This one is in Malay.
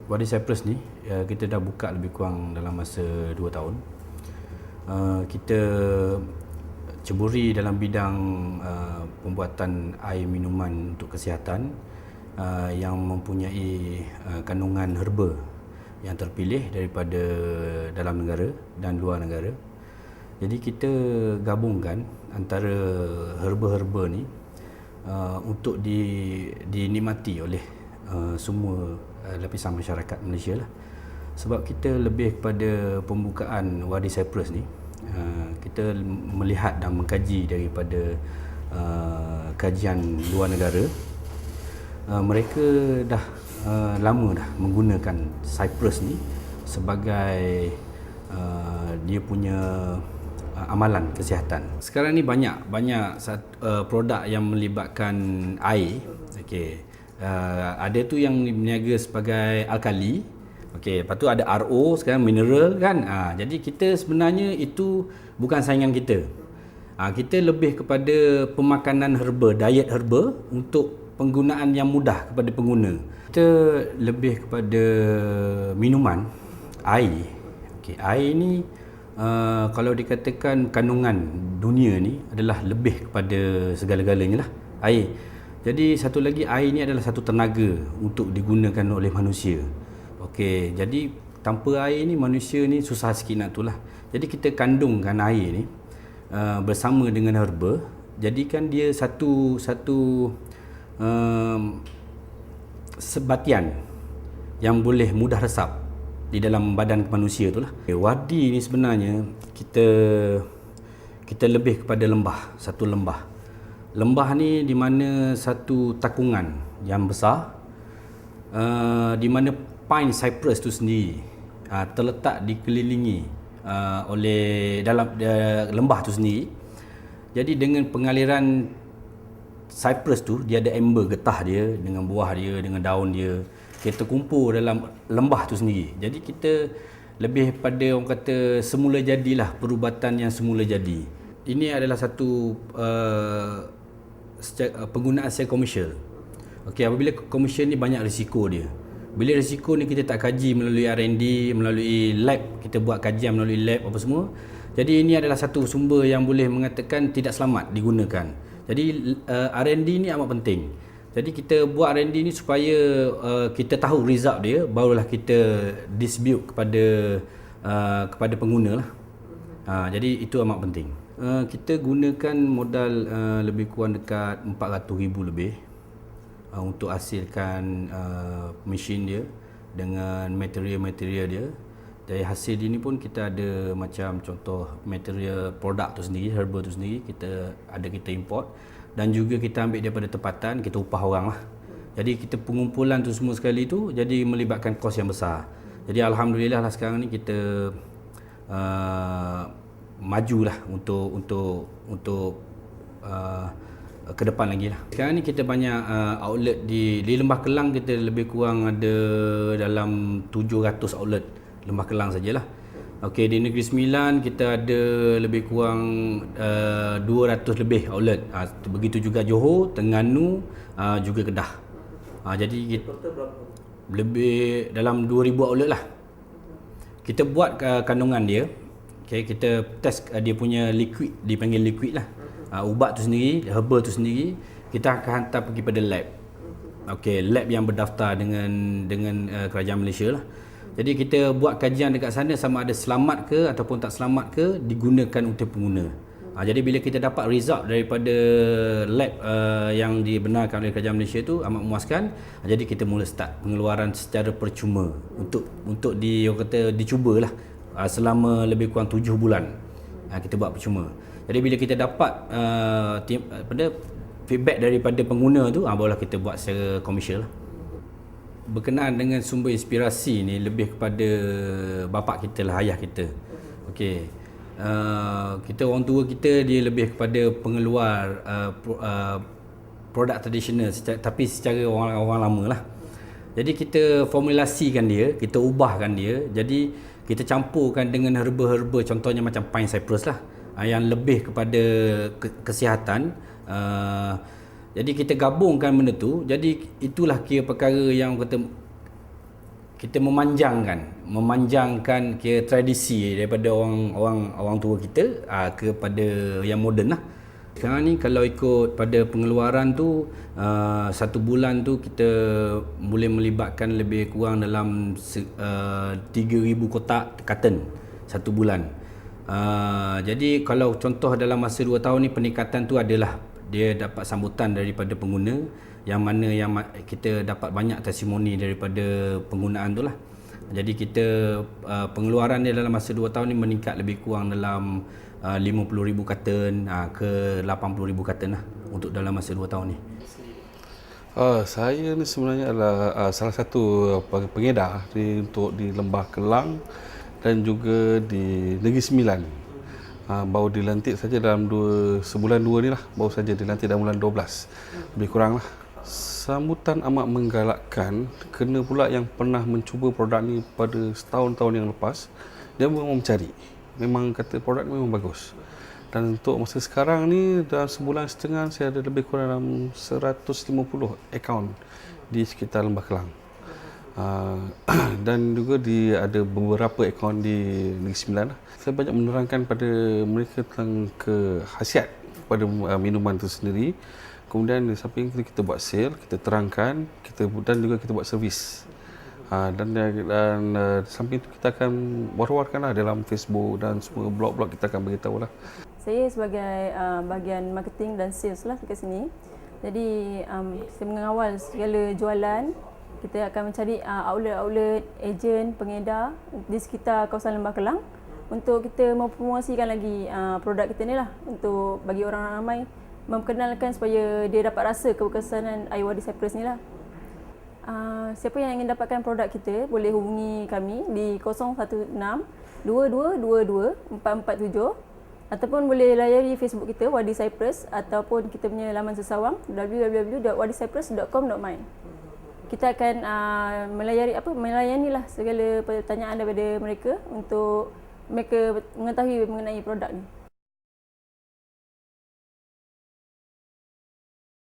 Wadi Cyprus ni kita dah buka lebih kurang dalam masa 2 tahun. Kita ceburi dalam bidang pembuatan air minuman untuk kesihatan yang mempunyai kandungan herba yang terpilih daripada dalam negara dan luar negara. Jadi kita gabungkan antara herba-herba ni untuk dinikmati oleh semua lapisan masyarakat Malaysia lah. Sebab kita lebih kepada pembukaan Wadi Cyprus ni, kita melihat dan mengkaji daripada kajian luar negara. Mereka dah lama dah menggunakan Cyprus ni sebagai dia punya amalan kesihatan. Sekarang ni banyak produk yang melibatkan air. Okey. Ada tu yang berniaga sebagai alkali. Okey, lepas tu ada RO, sekarang mineral kan. Jadi kita sebenarnya itu bukan saingan kita. Kita lebih kepada pemakanan herba, diet herba untuk penggunaan yang mudah kepada pengguna. Kita lebih kepada minuman, air. Okey, air ni kalau dikatakan kandungan dunia ni adalah lebih kepada segala-galanya lah, air. Jadi satu lagi, air ni adalah satu tenaga untuk digunakan oleh manusia. Okey, jadi tanpa air ni manusia ni susah sikit nak tu lah. Jadi kita kandungkan air ni bersama dengan herba, jadikan dia satu sebatian yang boleh mudah resap di dalam badan manusia tu lah. Wadi ni sebenarnya kita lebih kepada lembah, satu lembah. Lembah ni di mana satu takungan yang besar, di mana pine cypress tu sendiri terletak dikelilingi oleh dalam lembah tu sendiri. Jadi dengan pengaliran cypress tu, dia ada amber, getah dia dengan buah dia, dengan daun dia, kita kumpul dalam lembah tu sendiri. Jadi kita lebih pada orang kata semula jadilah, perubatan yang semula jadi. Ini adalah satu penggunaan secara komersial. Okey, apabila komersial ni banyak risiko dia. Bila risiko ni kita tak kaji melalui R&D, melalui lab, kita buat kajian melalui lab apa semua. Jadi ini adalah satu sumber yang boleh mengatakan tidak selamat digunakan. Jadi R&D ni amat penting. Jadi kita buat R&D ni supaya kita tahu result dia, barulah kita distribute kepada pengguna lah. Jadi itu amat penting. Kita gunakan modal lebih kurang dekat 400,000 lebih untuk hasilkan mesin dia dengan material-material dia. Dari hasil ini pun kita ada macam contoh material produk tu sendiri, herba tu sendiri, kita import, dan juga kita ambil daripada tempatan, kita upah orang lah. Jadi kita pengumpulan tu semua sekali tu jadi melibatkan kos yang besar. Jadi alhamdulillah lah sekarang ni kita majulah untuk ke depan lagi lah. Sekarang ni kita banyak outlet di Lembah Kelang. Kita lebih kurang ada dalam 700 outlet Lembah Kelang sajalah. Okey, di Negeri Sembilan kita ada lebih kurang 200 lebih outlet. Begitu juga Johor, Terengganu, juga Kedah. Jadi kita lebih dalam 2000 outlet lah. Kita buat kandungan dia. Okay, kita test dia punya liquid, dipanggil liquid lah. Ubat tu sendiri, herba tu sendiri, kita akan hantar pergi pada lab. Okey, lab yang berdaftar dengan kerajaan Malaysia lah. Jadi kita buat kajian dekat sana sama ada selamat ke ataupun tak selamat ke digunakan untuk pengguna. Jadi bila kita dapat result daripada lab yang dibenarkan oleh kerajaan Malaysia tu amat memuaskan, jadi kita mula start pengeluaran secara percuma untuk orang kata dicubalah. Selama lebih kurang 7 bulan kita buat percuma. Jadi bila kita dapat feedback daripada pengguna tu, barulah kita buat secara komersial lah. Berkenaan dengan sumber inspirasi ni lebih kepada bapa kita lah, ayah kita. Okey, kita orang tua kita dia lebih kepada pengeluar produk tradisional tapi secara orang lama lah. Jadi kita formulasikan dia, kita ubahkan dia, jadi kita campurkan dengan herba-herba, contohnya macam pine cypress lah, yang lebih kepada kesihatan. Jadi kita gabungkan benda tu, jadi itulah kira perkara yang kata kita memanjangkan kira tradisi daripada orang tua kita kepada yang moden lah. Sekarang ni kalau ikut pada pengeluaran tu, satu bulan tu kita boleh melibatkan lebih kurang dalam 3,000 kotak carton satu bulan. Jadi kalau contoh dalam masa 2 tahun ni, peningkatan tu adalah dia dapat sambutan daripada pengguna, yang mana yang kita dapat banyak testimoni daripada penggunaan tu lah. Jadi kita pengeluaran dia dalam masa 2 tahun ni meningkat lebih kurang dalam 50,000 karton ke 80,000 karton lah untuk dalam masa 2 tahun ni. Saya ni sebenarnya adalah salah satu pengedar untuk di Lembah Kelang dan juga di Negeri Sembilan. Baru dilantik saja dalam sebulan 2 ni lah, baru saja dilantik dalam bulan 12, lebih kurang lah. Sambutan amat menggalakkan, kena pula yang pernah mencuba produk ni pada setahun-tahun yang lepas, dia memang mencari. Memang kata produk ni memang bagus. Dan untuk masa sekarang ni, dalam sebulan setengah saya ada lebih kurang dalam 150 akaun di sekitar Lembah Kelang. Dan juga ada beberapa akaun di Negeri Sembilan. Saya banyak menerangkan pada mereka tentang khasiat pada minuman itu sendiri. Kemudian di samping itu kita buat sale, kita terangkan, dan juga kita buat servis. Dan samping itu kita akan war-warkanlah dalam Facebook dan semua blog-blog, kita akan beritahu lah. Saya sebagai bahagian marketing dan sales lah dekat sini. Jadi saya mengawal segala jualan. Kita akan mencari outlet-outlet, ejen, pengedar di sekitar kawasan Lembah Kelang untuk kita mempromosikan lagi produk kita ni lah, untuk bagi orang ramai memperkenalkan supaya dia dapat rasa keberkesanan air wadi Cyprus ni lah. Siapa yang ingin dapatkan produk kita boleh hubungi kami di 016 2222 447 ataupun boleh layari Facebook kita Wadi Cyprus, ataupun kita punya laman sesawang www.wadicyprus.com.my. Kita akan melayani lah segala pertanyaan daripada mereka untuk mereka mengetahui mengenai produk ni.